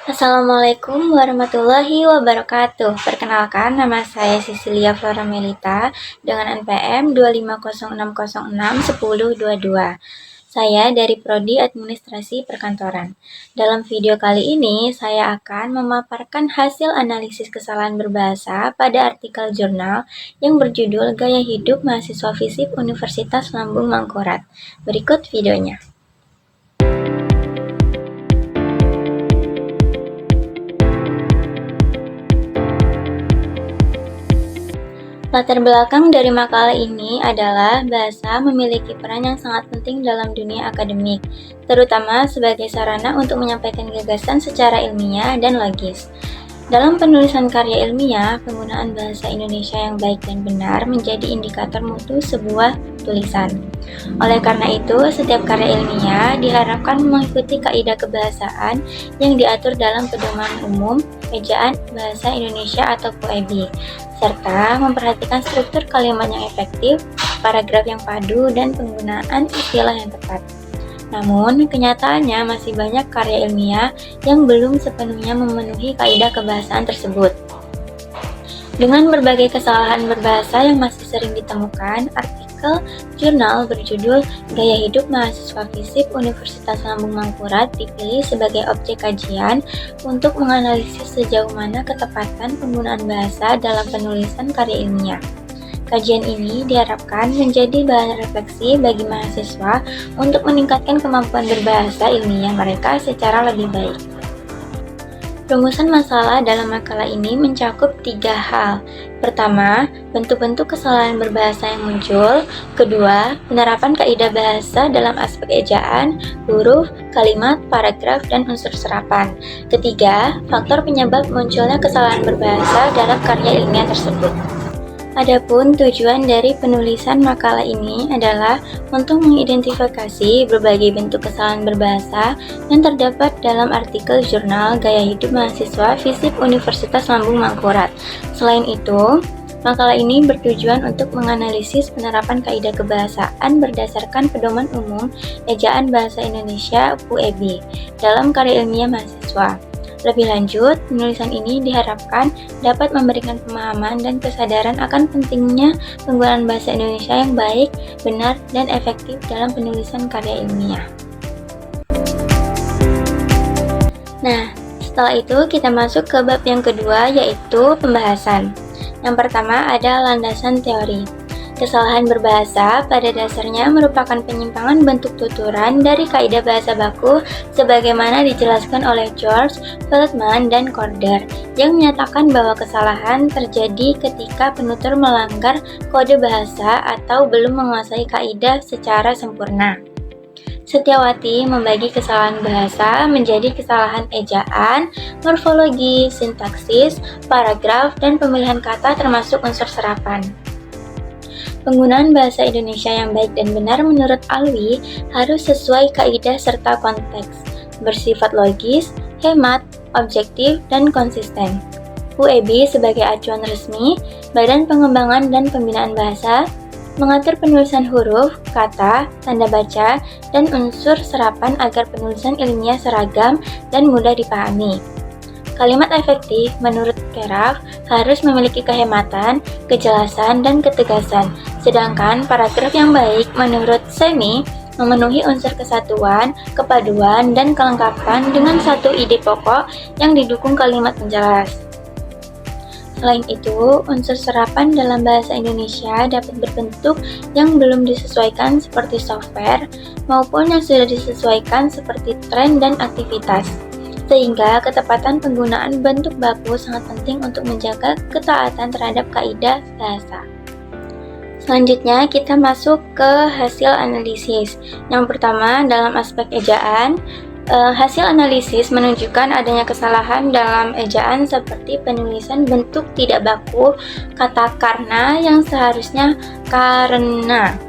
Assalamualaikum warahmatullahi wabarakatuh. Perkenalkan, nama saya Cecilia Flora Melita dengan NPM 250606102. Saya dari Prodi Administrasi Perkantoran. Dalam video kali ini, saya akan memaparkan hasil analisis kesalahan berbahasa pada artikel jurnal yang berjudul Gaya Hidup Mahasiswa FISIP Universitas Lambung Mangkurat. Berikut videonya. Latar belakang dari makalah ini adalah bahasa memiliki peran yang sangat penting dalam dunia akademik, terutama sebagai sarana untuk menyampaikan gagasan secara ilmiah dan logis. Dalam penulisan karya ilmiah, penggunaan bahasa Indonesia yang baik dan benar menjadi indikator mutu sebuah tulisan. Oleh karena itu, setiap karya ilmiah diharapkan mengikuti kaidah kebahasaan yang diatur dalam Pedoman Umum Ejaan Bahasa Indonesia atau PUEB, serta memperhatikan struktur kalimat yang efektif, paragraf yang padu, dan penggunaan istilah yang tepat. Namun, kenyataannya masih banyak karya ilmiah yang belum sepenuhnya memenuhi kaidah kebahasaan tersebut. Dengan berbagai kesalahan berbahasa yang masih sering ditemukan, artikel jurnal berjudul Gaya Hidup Mahasiswa FISIP Universitas Lambung Mangkurat dipilih sebagai objek kajian untuk menganalisis sejauh mana ketepatan penggunaan bahasa dalam penulisan karya ilmiah. Kajian ini diharapkan menjadi bahan refleksi bagi mahasiswa untuk meningkatkan kemampuan berbahasa ilmiah mereka secara lebih baik. Rumusan masalah dalam makalah ini mencakup 3 hal. Pertama, bentuk-bentuk kesalahan berbahasa yang muncul. Kedua, penerapan kaidah bahasa dalam aspek ejaan, huruf, kalimat, paragraf, dan unsur serapan. Ketiga, faktor penyebab munculnya kesalahan berbahasa dalam karya ilmiah tersebut. Adapun tujuan dari penulisan makalah ini adalah untuk mengidentifikasi berbagai bentuk kesalahan berbahasa yang terdapat dalam artikel jurnal Gaya Hidup Mahasiswa FISIP Universitas Lambung Mangkurat. Selain itu, makalah ini bertujuan untuk menganalisis penerapan kaidah kebahasaan berdasarkan Pedoman Umum Ejaan Bahasa Indonesia (PUEB) dalam karya ilmiah mahasiswa. Lebih lanjut, penulisan ini diharapkan dapat memberikan pemahaman dan kesadaran akan pentingnya penggunaan bahasa Indonesia yang baik, benar, dan efektif dalam penulisan karya ilmiah. Nah, setelah itu kita masuk ke bab yang kedua, yaitu pembahasan. Yang pertama ada landasan teori. Kesalahan berbahasa pada dasarnya merupakan penyimpangan bentuk tuturan dari kaidah bahasa baku sebagaimana dijelaskan oleh George, Feldman, dan Corder yang menyatakan bahwa kesalahan terjadi ketika penutur melanggar kode bahasa atau belum menguasai kaidah secara sempurna. Setiawati membagi kesalahan bahasa menjadi kesalahan ejaan, morfologi, sintaksis, paragraf, dan pemilihan kata termasuk unsur serapan. Penggunaan bahasa Indonesia yang baik dan benar menurut Alwi harus sesuai kaidah serta konteks, bersifat logis, hemat, objektif, dan konsisten. PUEB sebagai acuan resmi, Badan Pengembangan dan Pembinaan Bahasa, mengatur penulisan huruf, kata, tanda baca, dan unsur serapan agar penulisan ilmiah seragam dan mudah dipahami. Kalimat efektif menurut Keraf harus memiliki kehematan, kejelasan, dan ketegasan, sedangkan paragraf yang baik menurut Semi memenuhi unsur kesatuan, kepaduan, dan kelengkapan dengan satu ide pokok yang didukung kalimat penjelas. Selain itu, unsur serapan dalam bahasa Indonesia dapat berbentuk yang belum disesuaikan seperti software maupun yang sudah disesuaikan seperti tren dan aktivitas. Sehingga ketepatan penggunaan bentuk baku sangat penting untuk menjaga ketaatan terhadap kaidah bahasa. Selanjutnya kita masuk ke hasil analisis. Yang pertama dalam aspek ejaan, hasil analisis menunjukkan adanya kesalahan dalam ejaan seperti penulisan bentuk tidak baku kata karena yang seharusnya karena,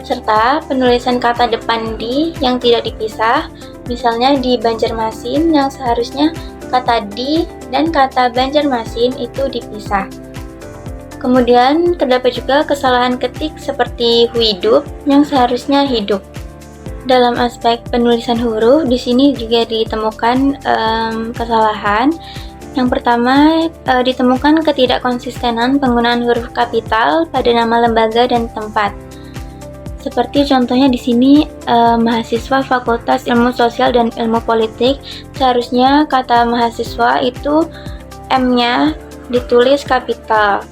serta penulisan kata depan di yang tidak dipisah. Misalnya di Banjarmasin yang seharusnya kata di dan kata Banjarmasin itu dipisah. Kemudian terdapat juga kesalahan ketik seperti hidup yang seharusnya hidup. Dalam aspek penulisan huruf, di sini juga ditemukan kesalahan. Yang pertama, ditemukan ketidakkonsistenan penggunaan huruf kapital pada nama lembaga dan tempat. Seperti contohnya di sini, mahasiswa Fakultas Ilmu Sosial dan Ilmu Politik, seharusnya kata mahasiswa itu M-nya ditulis kapital.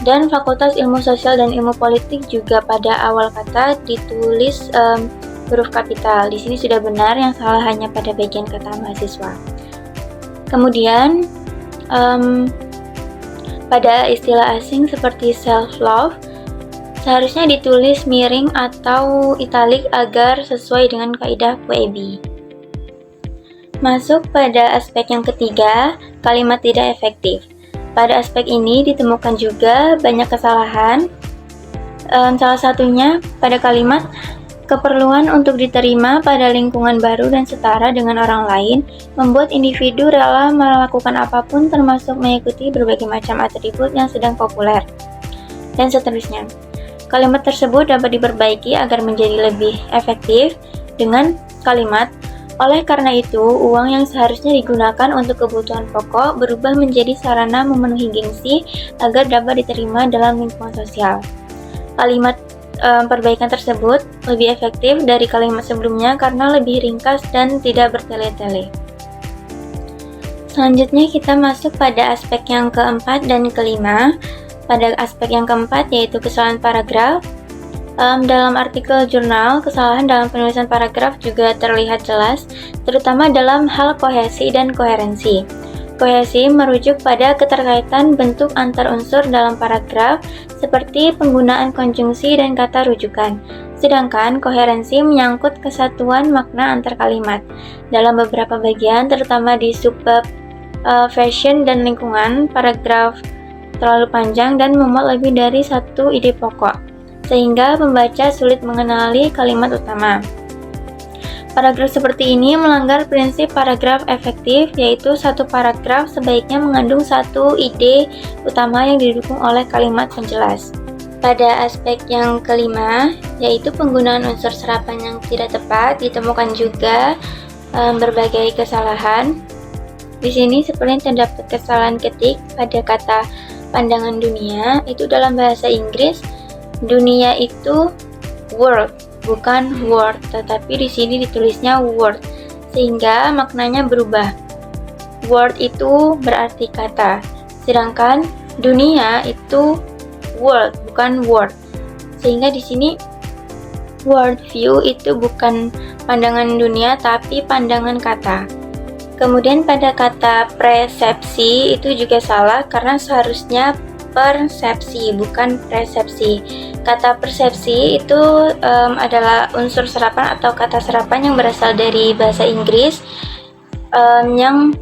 Dan Fakultas Ilmu Sosial dan Ilmu Politik juga pada awal kata ditulis huruf kapital. Di sini sudah benar, yang salah hanya pada bagian kata mahasiswa. Kemudian pada istilah asing seperti self-love, seharusnya ditulis miring atau italik agar sesuai dengan kaidah QEB. Masuk pada aspek yang ketiga, kalimat tidak efektif. Pada aspek ini ditemukan juga banyak kesalahan. Salah satunya pada kalimat keperluan untuk diterima pada lingkungan baru dan setara dengan orang lain membuat individu rela melakukan apapun termasuk mengikuti berbagai macam atribut yang sedang populer, dan seterusnya. Kalimat tersebut dapat diperbaiki agar menjadi lebih efektif dengan kalimat, oleh karena itu, uang yang seharusnya digunakan untuk kebutuhan pokok berubah menjadi sarana memenuhi gengsi agar dapat diterima dalam lingkungan sosial. Kalimat perbaikan tersebut lebih efektif dari kalimat sebelumnya karena lebih ringkas dan tidak bertele-tele. Selanjutnya kita masuk pada aspek yang keempat dan kelima. Pada aspek yang keempat yaitu kesalahan paragraf. Dalam artikel jurnal, kesalahan dalam penulisan paragraf juga terlihat jelas, terutama dalam hal kohesi dan koherensi. Kohesi merujuk pada keterkaitan bentuk antar unsur dalam paragraf, seperti penggunaan konjungsi dan kata rujukan. Sedangkan koherensi menyangkut kesatuan makna antar kalimat. Dalam beberapa bagian, terutama di subbab fashion dan lingkungan, paragraf terlalu panjang dan memuat lebih dari satu ide pokok, sehingga pembaca sulit mengenali kalimat utama. Paragraf seperti ini melanggar prinsip paragraf efektif, yaitu satu paragraf sebaiknya mengandung satu ide utama yang didukung oleh kalimat penjelas. Pada aspek yang kelima, yaitu penggunaan unsur serapan yang tidak tepat, ditemukan juga berbagai kesalahan. Di sini seperti terdapat kesalahan ketik pada kata pandangan dunia, itu dalam bahasa Inggris, dunia itu world, bukan word, tetapi di sini ditulisnya word, sehingga maknanya berubah. Word itu berarti kata, sedangkan dunia itu world, bukan word, sehingga di sini world view itu bukan pandangan dunia, tapi pandangan kata. Kemudian pada kata persepsi itu juga salah karena seharusnya persepsi, bukan persepsi. Kata persepsi itu adalah unsur serapan atau kata serapan yang berasal dari bahasa Inggris, yang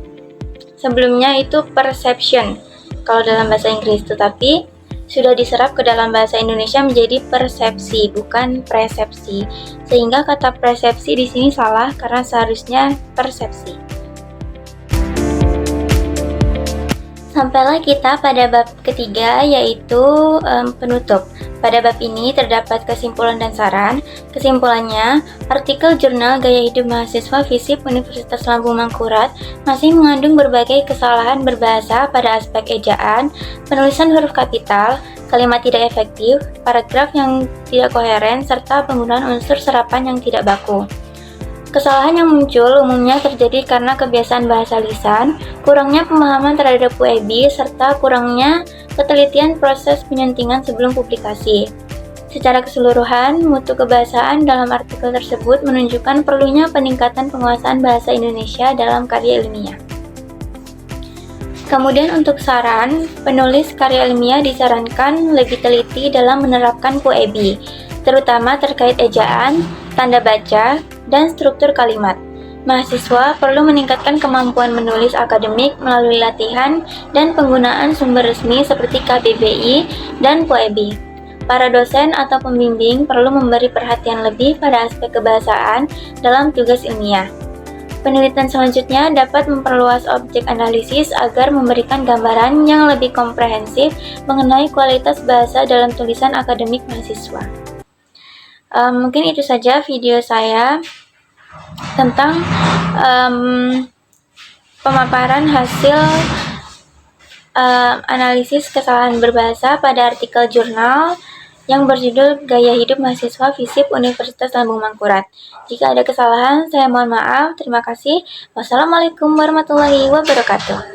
sebelumnya itu perception kalau dalam bahasa Inggris, tetapi sudah diserap ke dalam bahasa Indonesia menjadi persepsi, bukan persepsi. Sehingga kata persepsi di sini salah karena seharusnya persepsi. Sampailah kita pada bab ketiga, yaitu penutup. Pada bab ini terdapat kesimpulan dan saran. Kesimpulannya, artikel jurnal Gaya Hidup Mahasiswa FISIP Universitas Lambung Mangkurat masih mengandung berbagai kesalahan berbahasa pada aspek ejaan, penulisan huruf kapital, kalimat tidak efektif, paragraf yang tidak koheren, serta penggunaan unsur serapan yang tidak baku. Kesalahan yang muncul umumnya terjadi karena kebiasaan bahasa lisan, kurangnya pemahaman terhadap QEB, serta kurangnya ketelitian proses penyentingan sebelum publikasi. Secara keseluruhan, mutu kebahasaan dalam artikel tersebut menunjukkan perlunya peningkatan penguasaan bahasa Indonesia dalam karya ilmiah. Kemudian untuk saran, penulis karya ilmiah disarankan lebih teliti dalam menerapkan QEB, terutama terkait ejaan, tanda baca, dan struktur kalimat. Mahasiswa perlu meningkatkan kemampuan menulis akademik melalui latihan dan penggunaan sumber resmi seperti KBBI dan QEB. Para dosen atau pembimbing perlu memberi perhatian lebih pada aspek kebahasaan dalam tugas ilmiah. Penelitian selanjutnya dapat memperluas objek analisis agar memberikan gambaran yang lebih komprehensif mengenai kualitas bahasa dalam tulisan akademik mahasiswa. Mungkin itu saja video saya tentang pemaparan hasil analisis kesalahan berbahasa pada artikel jurnal yang berjudul Gaya Hidup Mahasiswa FISIP Universitas Lambung Mangkurat. Jika ada kesalahan, saya mohon maaf. Terima kasih. Wassalamualaikum warahmatullahi wabarakatuh.